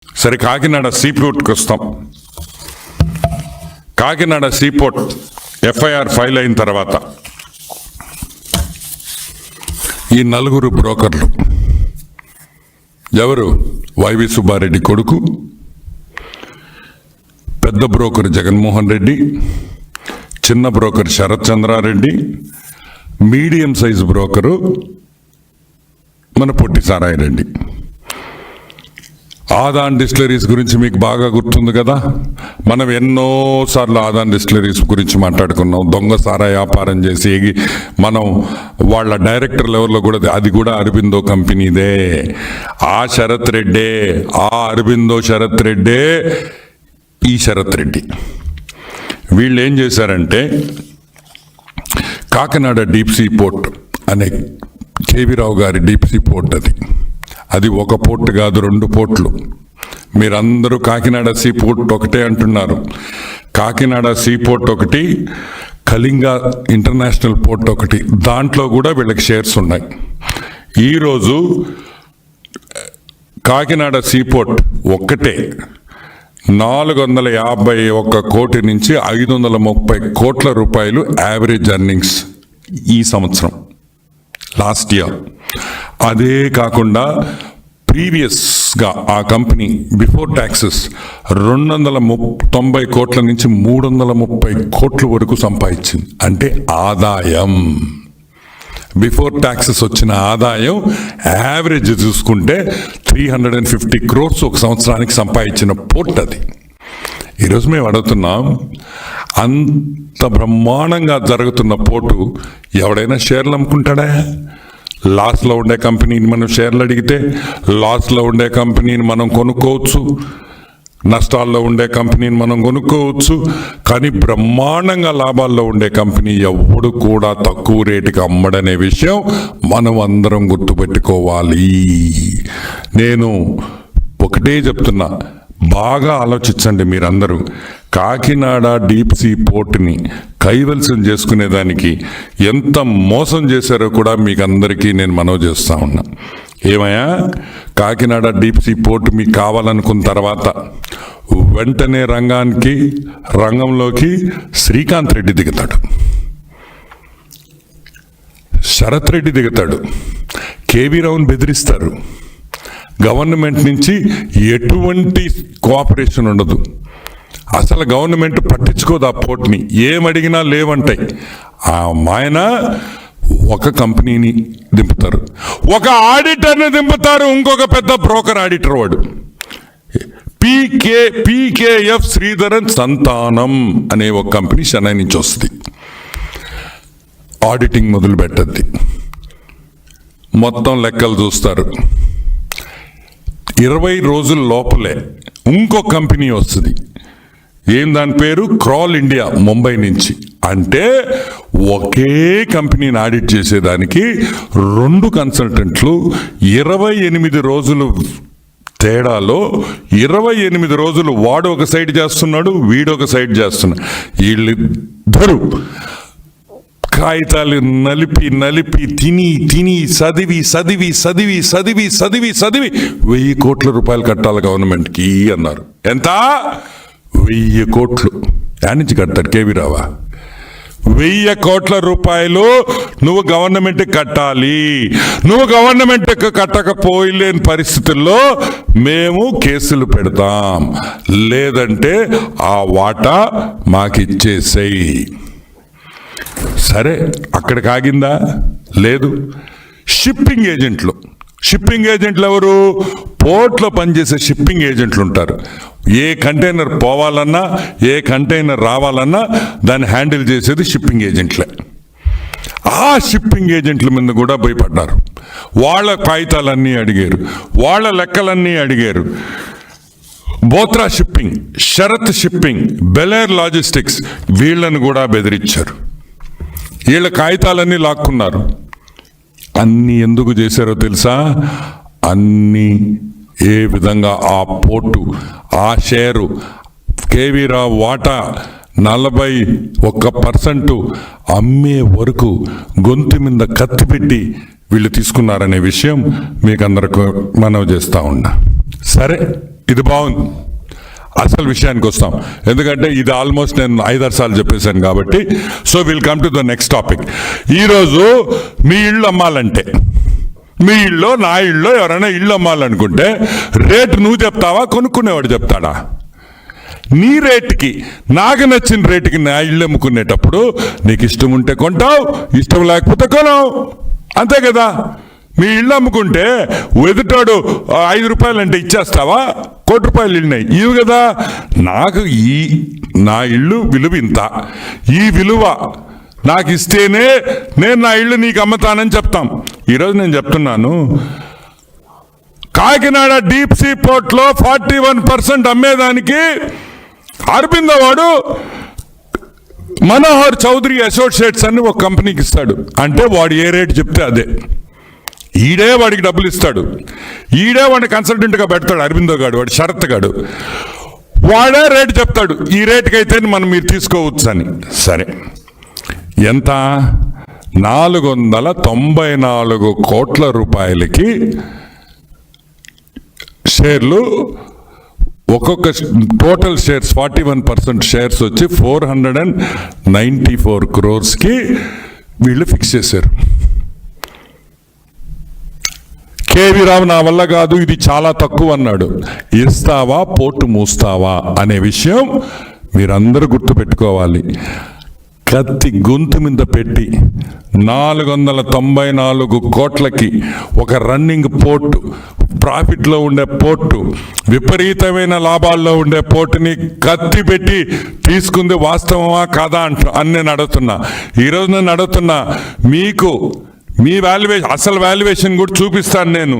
సరే, కాకినాడ సీపోర్ట్కి వస్తాం. Kakinada seaport FIR file అయిన తర్వాత ఈ నలుగురు బ్రోకర్లు ఎవరు? వైవి సుబ్బారెడ్డి కొడుకు, పెద్ద బ్రోకర్ జగన్మోహన్ రెడ్డి, చిన్న broker Sarath Chandrareddy, medium size broker మన పొట్టి సారాయిరెడ్డి. ఆదాన్ డిస్టిలరీస్ గురించి మీకు బాగా గుర్తుంది కదా. మనం ఎన్నోసార్లు ఆదాన్ డిస్టిలరీస్ గురించి మాట్లాడుకున్నాం. దొంగ సారా వ్యాపారం చేసి మనం వాళ్ళ డైరెక్టర్ లెవెల్లో కూడా, అది కూడా అరబిందో కంపెనీదే. ఆ శరత్ రెడ్డే, ఆ అరబిందో శరత్ రెడ్డే ఈ శరత్ రెడ్డి. వీళ్ళు ఏం చేశారంటే, కాకినాడ డీప్ సీ పోర్ట్ అనే కేవీరావు గారి డీప్ సీ పోర్ట్ అది ఒక పోర్ట్ కాదు, 2 పోర్ట్లు. మీరందరూ కాకినాడ సీ పోర్ట్ ఒకటే అంటున్నారు. కాకినాడ సీ పోర్ట్ ఒకటి, కళింగ ఇంటర్నేషనల్ పోర్ట్ ఒకటి. దాంట్లో కూడా వీళ్ళకి షేర్స్ ఉన్నాయి. ఈరోజు కాకినాడ సీ పోర్ట్ ఒక్కటే 451 కోటి నుంచి 530 కోట్ల రూపాయలు యావరేజ్ ఎర్నింగ్స్ ఈ సంవత్సరం, లాస్ట్ ఇయర్. అదే కాకుండా ప్రీవియస్గా ఆ కంపెనీ బిఫోర్ ట్యాక్సెస్ 290 కోట్ల నుంచి 330 కోట్ల వరకు సంపాదించింది. అంటే ఆదాయం, బిఫోర్ ట్యాక్సెస్ వచ్చిన ఆదాయం యావరేజ్ చూసుకుంటే 350 crores ఒక సంవత్సరానికి సంపాదించిన పోర్ట్ అది. ఈరోజు మేము అడుగుతున్నాం, అంత బ్రహ్మాండంగా జరుగుతున్న పోర్టు ఎవడైనా షేర్లు అమ్ముకుంటాడా? లాస్లో ఉండే కంపెనీని మనం షేర్లు అడిగితే లాస్లో ఉండే కంపెనీని మనం కొనుక్కోవచ్చు, నష్టాల్లో ఉండే కంపెనీని మనం కొనుక్కోవచ్చు. కానీ బ్రహ్మాండంగా లాభాల్లో ఉండే కంపెనీ ఎవడు కూడా తక్కువ రేటుకి అమ్మడనే విషయం మనం అందరం గుర్తుపెట్టుకోవాలి. నేను ఒకటే చెప్తున్నా, బాగా ఆలోచించండి మీరందరూ. కాకినాడ డీప్ సీ పోర్ట్ని కైవల్సం చేసుకునేదానికి ఎంత మోసం చేశారో కూడా మీకు అందరికీ నేను మనవి చేస్తా ఉన్నా. ఏమయ్యా, కాకినాడ డీప్ సీ పోర్ట్ మీకు కావాలనుకున్న తర్వాత వెంటనే రంగంలోకి శ్రీకాంత్ రెడ్డి దిగుతాడు, శరత్ రెడ్డి దిగుతాడు, కేవీరావుని బెదిరిస్తారు. గవర్నమెంట్ నుంచి ఎటువంటి కోఆపరేషన్ ఉండదు. అసలు గవర్నమెంట్ పట్టించుకోదు ఆ పోర్ట్ని. ఏమడిగినా లేవంటాయి. ఆ మాయన ఒక కంపెనీని దింపుతారు, ఒక ఆడిటర్ని దింపుతారు, ఇంకొక పెద్ద బ్రోకర్ ఆడిటర్ వాడు. పీకేఎఫ్ శ్రీధరన్ సంతానం అనే ఒక కంపెనీ చెన్నై నుంచి వస్తుంది. ఆడిటింగ్ మొదలు పెట్టద్ది, మొత్తం లెక్కలు చూస్తారు. 20 రోజుల లోపలే ఇంకో కంపెనీ వస్తుంది. ఏం దాని పేరు? క్రాల్ ఇండియా, ముంబై నుంచి. అంటే ఒకే కంపెనీని ఆడిట్ చేసేదానికి 2 కన్సల్టెంట్లు 28 రోజులు తేడాలో 28 రోజులు వాడు ఒక సైడ్ చేస్తున్నాడు, వీడు ఒక సైడ్ చేస్తున్నాడు. వీళ్ళిద్దరూ కాగితాలు నలిపి తిని చదివి 1000 కోట్ల రూపాయలు కట్టాలి గవర్నమెంట్కి అన్నారు. ఎంత? 1000 కోట్లు. యాడ్ నుంచి కడతాడు కేవీరావా? 1000 కోట్ల రూపాయలు నువ్వు గవర్నమెంట్ కట్టాలి. నువ్వు గవర్నమెంట్ కట్టకపోలేని పరిస్థితుల్లో మేము కేసులు పెడతాం, లేదంటే ఆ వాటా మాకిచ్చేసేయి. సరే, అక్కడికి ఆగిందా? లేదు. షిప్పింగ్ ఏజెంట్లు ఎవరు? పోర్ట్లో పనిచేసే షిప్పింగ్ ఏజెంట్లు ఉంటారు. ఏ కంటైనర్ పోవాలన్నా, ఏ కంటైనర్ రావాలన్నా దాన్ని హ్యాండిల్ చేసేది షిప్పింగ్ ఏజెంట్లే. ఆ షిప్పింగ్ ఏజెంట్ల మీద కూడా భయపడ్డారు. వాళ్ళ కాగితాలన్నీ అడిగారు, వాళ్ళ లెక్కలన్నీ అడిగారు. Bothra shipping, Sharath shipping, Belair logistics, వీళ్ళని కూడా బెదిరించారు. వీళ్ళ కాగితాలన్నీ లాక్కున్నారు. అన్నీ ఎందుకు చేశారో తెలుసా? అన్నీ ఏ విధంగా ఆ పోర్టు, ఆ షేరు, కేవీరావు వాటా 41% అమ్మే వరకు గొంతు మీద కత్తి పెట్టి వీళ్ళు తీసుకున్నారనే విషయం మీకు అందరికీ మనవి చేస్తూ ఉన్నా. సరే, ఇది బాగుంది. అసలు విషయానికి వస్తాం, ఎందుకంటే ఇది ఆల్మోస్ట్ నేను 5-6 సార్లు చెప్పేశాను కాబట్టి. So will come to the next topic. ఈరోజు మీ ఇల్లు అమ్మాలంటే, మీ ఇల్లు నా ఇల్లు ఎవరైనా ఇల్లు అమ్మాలనుకుంటే రేటు నువ్వు చెప్తావా, కొనుక్కునేవాడు చెప్తాడా? నీ రేటుకి, నాకు నచ్చిన రేటుకి నా ఇల్లు అమ్ముకునేటప్పుడు నీకు ఇష్టం ఉంటే కొంటావు, ఇష్టం లేకపోతే కొనవు, అంతే కదా. మీ ఇల్లు అమ్ముకుంటే ఎదుటాడు 5 రూపాయలు అంటే ఇచ్చేస్తావా? 1 కోటి రూపాయలు ఇల్లున్నాయి ఇవి కదా. నాకు నా ఇల్లు విలువ ఇంత, ఈ విలువ నాకు ఇస్తేనే నేను నా ఇల్లు నీకు అమ్ముతానని చెప్తాం. ఈరోజు నేను చెప్తున్నాను, కాకినాడ డీప్ సీ పోర్ట్లో 41% అమ్మేదానికి అరబిందో వాడు మనోహర్ చౌదరి అసోసియేట్స్ అని ఒక కంపెనీకి ఇస్తాడు. అంటే వాడు ఏ రేటు చెప్తే అదే, ఈడే వాడికి డబ్బులు ఇస్తాడు, ఈడే వాడిని కన్సల్టెంట్గా పెడతాడు. అరబిందో గాడు, వాడు శరత్ గాడు, వాడే రేటు చెప్తాడు, ఈ రేటుకి అయితే మీరు తీసుకోవచ్చు అని. సరే, ఎంత? 494 కోట్ల రూపాయలకి షేర్లు, ఒక్కొక్క టోటల్ షేర్స్ 41% షేర్స్ వచ్చి 494 crores వీళ్ళు ఫిక్స్ చేశారు. కేవీ రావు నా వల్ల కాదు, ఇది చాలా తక్కువ అన్నాడు. ఇస్తావా పోర్టు మూస్తావా అనే విషయం మీరందరూ గుర్తుపెట్టుకోవాలి. కత్తి గొంతు మీద పెట్టి 494 కోట్లకి ఒక రన్నింగ్ పోర్టు, ప్రాఫిట్లో ఉండే పోర్టు, విపరీతమైన లాభాల్లో ఉండే పోర్టుని కత్తి పెట్టి తీసుకుంది వాస్తవమా కాదా అని నేను అడుగుతున్నా. ఈరోజు నేను అడుగుతున్నా, మీకు మీ వాల్యుయేషన్, అసలు వాల్యుయేషన్ కూడా చూపిస్తాను నేను.